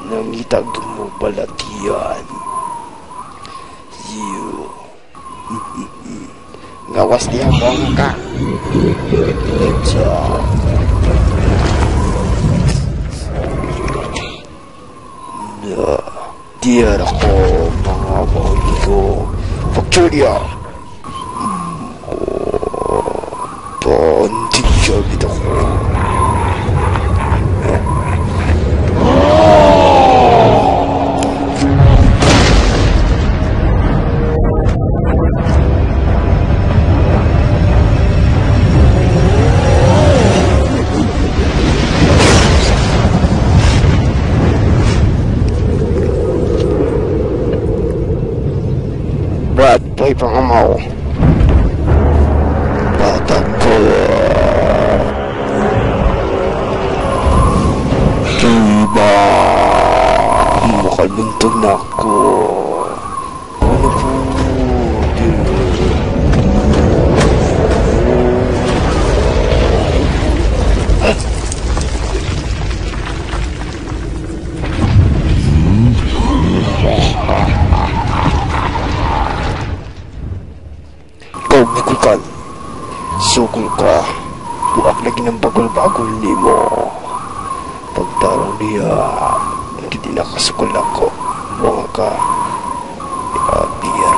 nangitag mo balatian. You. Gawas dia bong ka. Good job. Dia ako mga bawigo. Victoria. Pantigyan dito ko. Brad, boy pangamaw. Batak ko. Diba? Makalbuntog na ako. Ano po? Ikaw, Mikukan. Sukol ka. Buak lagi ng bagol-bagol ni mo. Pagtarong niya, hindi nakasukol ako. Mga ka. Pira.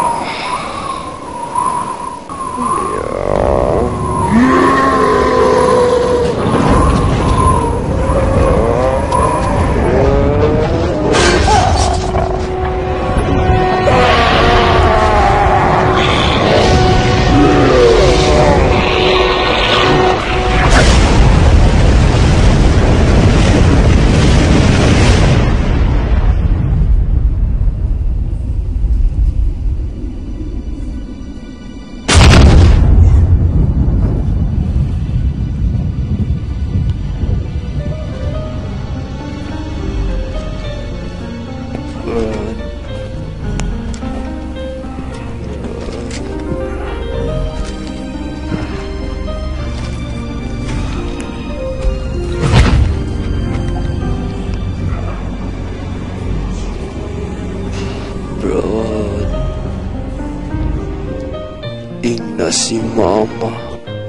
Ingna si Mama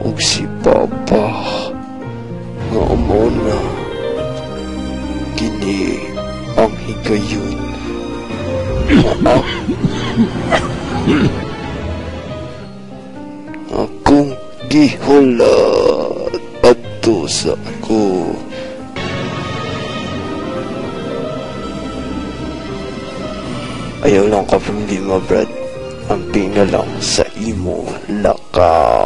ug si Papa nga amo na kini ang higayon. Akong gihulat adto sa ako. Ayaw lang ka problema, Brad. Ang pingalang sa imo lakaw.